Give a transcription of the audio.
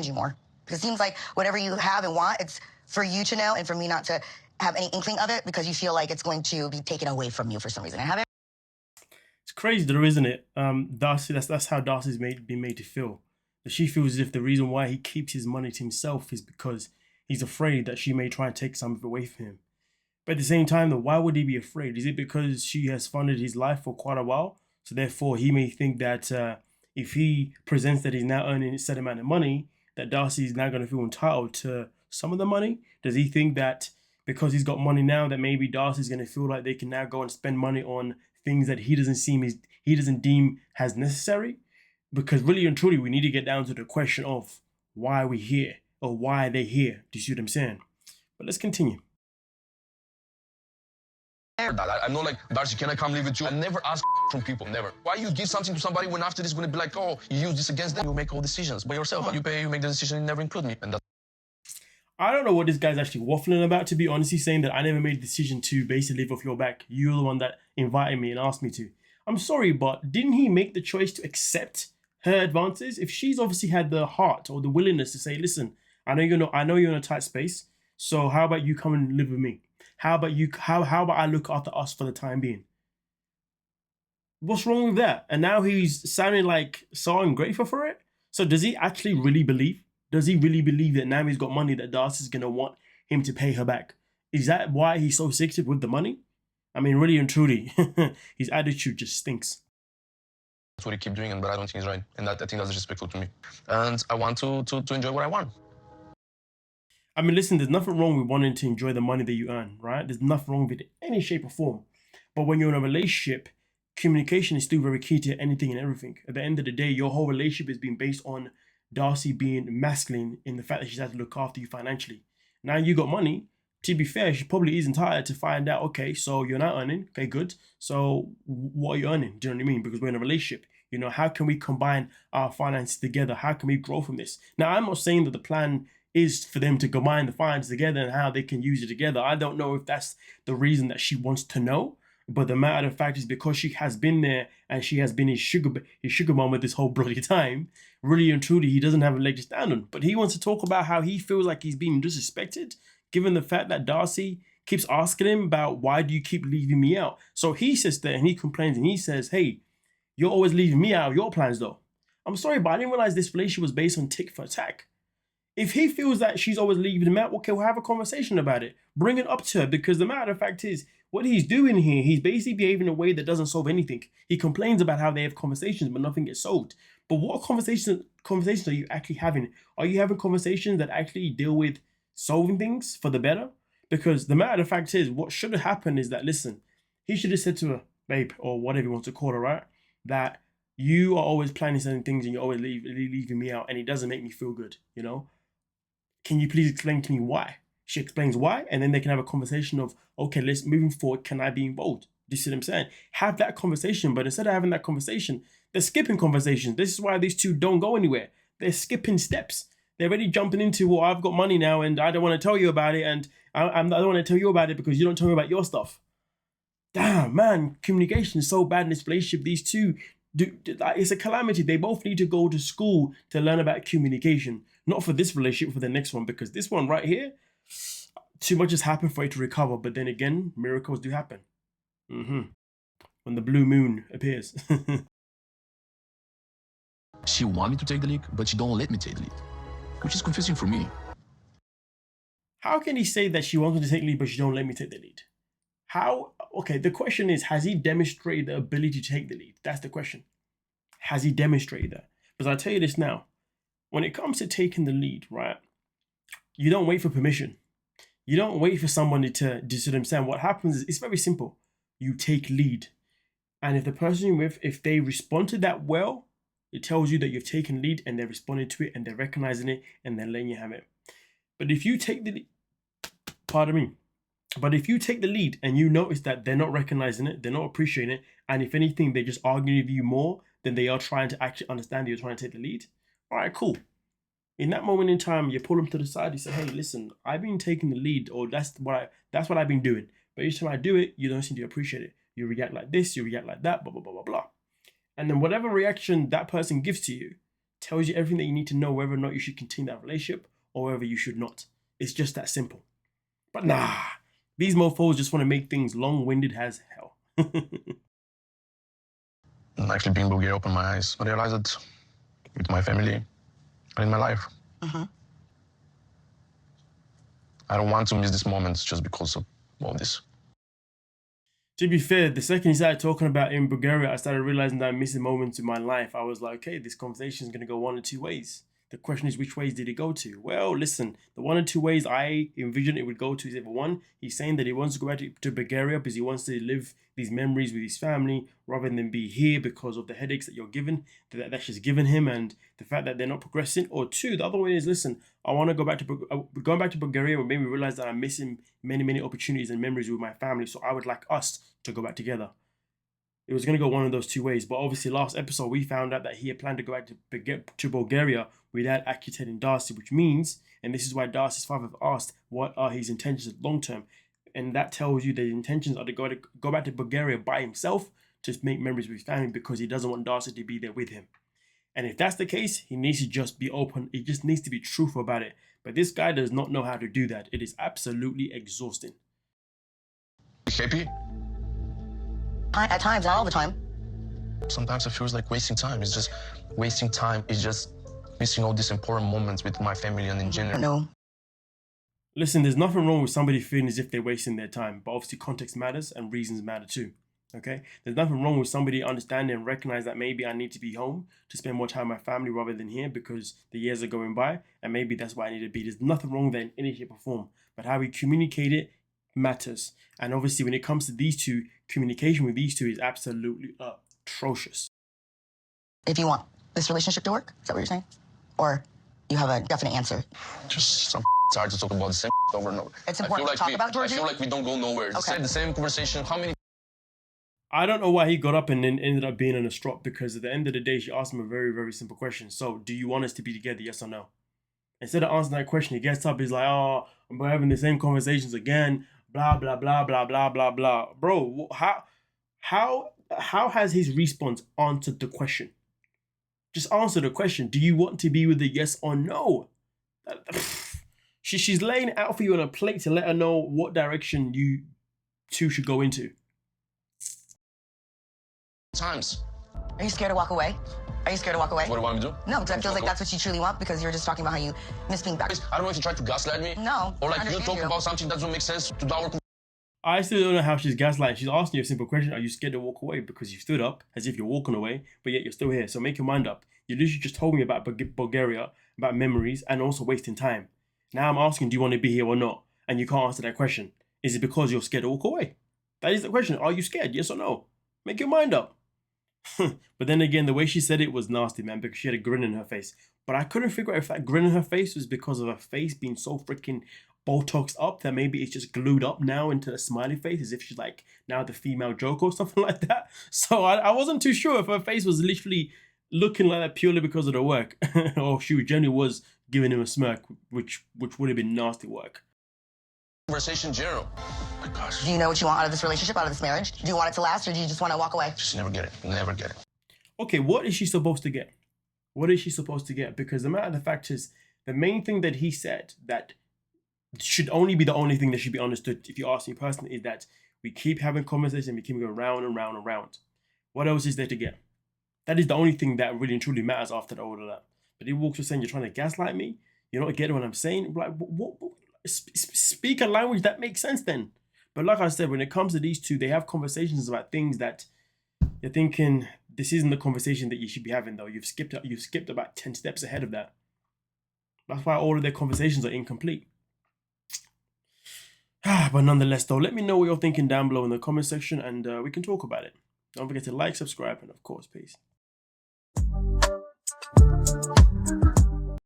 wanted you more. Because it seems like whatever you have and want, it's for you to know and for me not to have any inkling of it because you feel like it's going to be taken away from you for some reason. It's crazy though, isn't it? Darcey, that's how Darcey's been made to feel. That she feels as if the reason why he keeps his money to himself is because he's afraid that she may try and take some of it away from him. But at the same time, though, why would he be afraid? Is it because she has funded his life for quite a while? So therefore, he may think that if he presents that he's now earning a set amount of money, that Darcey is now going to feel entitled to some of the money? Does he think that because he's got money now, that maybe Darcey's going to feel like they can now go and spend money on things that he doesn't deem as necessary? Because really and truly, we need to get down to the question of why we're here or why they're here. Do you see what I'm saying? But let's continue. I'm not like, Darcey, can I come live with you? I never ask from people, never. Why you give something to somebody when after this going to be like, oh, you use this against them? You make all decisions by yourself. You make the decision, you never include me. And that's I don't know what this guy's actually waffling about, to be honest. He's saying that I never made a decision to basically live off your back. You're the one that invited me and asked me to. I'm sorry, but didn't he make the choice to accept her advances? If she's obviously had the heart or the willingness to say, listen, I know you're in a tight space, so how about you come and live with me? How about I look after us for the time being? What's wrong with that? And now he's sounding like so ungrateful for it. So does he actually really believe? Does he really believe that now he's got money that Darcey's going to want him to pay her back? Is that why he's so secretive with the money? I mean, really and truly, his attitude just stinks. what he keep doing, but I don't think it's right. And I think that's disrespectful to me. And I want to enjoy what I want. I mean, listen, there's nothing wrong with wanting to enjoy the money that you earn, right? There's nothing wrong with it in any shape or form. But when you're in a relationship, communication is still very key to anything and everything. At the end of the day, your whole relationship is being based on Darcey being masculine in the fact that she's had to look after you financially. Now you got money. To be fair, she probably is entitled to find out, okay, so you're not earning. Okay, good. So what are you earning? Do you know what I mean? Because we're in a relationship. You know, how can we combine our finances together? How can we grow from this? Now, I'm not saying that the plan is for them to combine the finances together and how they can use it together. I don't know if that's the reason that she wants to know. But the matter of fact is because she has been there and she has been his sugar mama this whole bloody time, really and truly, he doesn't have a leg to stand on. But he wants to talk about how he feels like he's being disrespected, given the fact that Darcey keeps asking him about why do you keep leaving me out? So he sits there and he complains and he says, hey, you're always leaving me out of your plans though. I'm sorry, but I didn't realize this relationship was based on tick for tack. If he feels that she's always leaving him out, okay, we'll have a conversation about it. Bring it up to her, because the matter of fact is, what he's doing here, he's basically behaving in a way that doesn't solve anything. He complains about how they have conversations, but nothing gets solved. But what conversations are you actually having? Are you having conversations that actually deal with solving things for the better? Because the matter of fact is, what should have happened is that, listen, he should have said to her, babe, or whatever he wants to call her, right? That you are always planning certain things and you're always leaving me out, and it doesn't make me feel good, you know? Can you please explain to me why? She explains why, and then they can have a conversation of, okay, let's moving forward, can I be involved? Do you see what I'm saying? Have that conversation, but instead of having that conversation, they're skipping conversations. This is why these two don't go anywhere. They're skipping steps. They're already jumping into, well, I've got money now and I don't want to tell you about it, and I don't want to tell you about it because you don't tell me about your stuff. Damn, man, communication is so bad in this relationship. These two, it's a calamity. They both need to go to school to learn about communication. Not for this relationship, for the next one, because this one right here, too much has happened for it to recover. But then again, miracles do happen. When the blue moon appears. She want me to take the lead, but she don't let me take the lead, which is confusing for me. How can he say that she wants me to take the lead, but she don't let me take the lead? How? Okay, the question is, has he demonstrated the ability to take the lead? That's the question. Has he demonstrated that? Because I'll tell you this now. When it comes to taking the lead, right, you don't wait for permission. You don't wait for somebody to do themselves. What happens is, it's very simple. You take lead. And if the person you're with, if they respond to that well, it tells you that you've taken lead and they're responding to it and they're recognizing it and they're letting you have it. But if you take the lead, but if you take the lead and you notice that they're not recognizing it, they're not appreciating it, and if anything, they're just arguing with you more than they are trying to actually understand you're trying to take the lead, all right, cool. In that moment in time, you pull them to the side, you say, hey, listen, I've been taking the lead, or that's what I've been doing. But each time I do it, you don't seem to appreciate it. You react like this, you react like that, blah, blah, blah, blah, blah. And then whatever reaction that person gives to you, tells you everything that you need to know whether or not you should continue that relationship or whether you should not. It's just that simple. But nah, these mofos just want to make things long-winded as hell. And actually being Bulgaria opened my eyes. I realized that with my family and in my life. I don't want to miss these moments just because of all this. To be fair, the second he started talking about in Bulgaria, I started realizing that I'm missing moments in my life. I was like, okay, this conversation is going to go one of two ways. The question is, which ways did it go to? Well, listen, the one or two ways I envision it would go to is either one, he's saying that he wants to go back to Bulgaria because he wants to live these memories with his family rather than be here because of the headaches that you're given, that's just given him, and the fact that they're not progressing. Or two, the other one is, listen, I want to go back to going back to Bulgaria would make me realize that I'm missing many opportunities and memories with my family. So I would like us to go back together. It was going to go one of those two ways, but obviously last episode we found out that he had planned to go back to Bulgaria without accusating Darcey, which means, and this is why Darcey's father asked, what are his intentions long term? And that tells you that his intentions are to go back to Bulgaria by himself to make memories with his family because he doesn't want Darcey to be there with him. And if that's the case, he needs to just be open. He just needs to be truthful about it. But this guy does not know how to do that. It is absolutely exhausting. Happy? At times, not all the time. Sometimes it feels like wasting time. It's just wasting time. It's just missing all these important moments with my family and in general. No. Listen, there's nothing wrong with somebody feeling as if they're wasting their time, but obviously context matters and reasons matter too. Okay? There's nothing wrong with somebody understanding and recognize that maybe I need to be home to spend more time with my family rather than here because the years are going by, and maybe that's why I need to be. There's nothing wrong with that in any shape or form, but how we communicate it matters. And obviously when it comes to these two, communication with these two is absolutely atrocious. If you want this relationship to work, is that what you're saying? Or you have a definite answer? Just some hard to talk about the same over and over. It's important to talk about, Georgi? I feel like we don't go nowhere. Okay. The same conversation. How many? I don't know why he got up and then ended up being on a strop, because at the end of the day, she asked him a very simple question. So, do you want us to be together, yes or no? Instead of answering that question, he gets up, he's like, oh, I'm having the same conversations again, blah, blah, blah, blah, blah, blah, blah. Bro, how has his response answered the question? Just answer the question. Do you want to be with the yes or no? She's laying it out for you on a plate to let her know what direction you two should go into. Times. Are you scared to walk away? Are you scared to walk away? What do you want me to do? No, because I feel like that's what you truly want, because you're just talking about how you miss being back. I don't know if you try to gaslight me. No. Or I like you understand talk about something that doesn't make sense to our. I still don't know how she's gaslighting. She's asking you a simple question. Are you scared to walk away? Because you stood up as if you're walking away, but yet you're still here. So make your mind up. You literally just told me about Bulgaria, about memories, and also wasting time. Now I'm asking, do you want to be here or not? And you can't answer that question. Is it because you're scared to walk away? That is the question. Are you scared? Yes or no? Make your mind up. But then again, the way she said it was nasty, man, because she had a grin in her face. But I couldn't figure out if that grin in her face was because of her face being so freaking Botoxed up that maybe it's just glued up now into a smiley face, as if she's like now the female Joker or something like that. So I wasn't too sure if her face was literally looking like that purely because of the work, or she genuinely was giving him a smirk, which would have been nasty work. Conversation in general. Oh my gosh. Do you know what you want out of this relationship, out of this marriage? Do you want it to last, or do you just want to walk away? Just never get it. Never get it. Okay, what is she supposed to get? What is she supposed to get? Because the matter of the fact is, the main thing that he said that should only be the only thing that should be understood, if you ask me personally, is that we keep having conversations and we keep going round and round and round. What else is there to get? That is the only thing that really and truly matters after all of that. But he walks with saying, you're trying to gaslight me? You're not getting what I'm saying? Like, what? Speak a language that makes sense then. But like I said, when it comes to these two, they have conversations about things that you're thinking, this isn't the conversation that you should be having though. You've skipped about 10 steps ahead of that. That's why all of their conversations are incomplete. But nonetheless though, let me know what you're thinking down below in the comment section, and we can talk about it. Don't forget to like, subscribe, and of course, peace.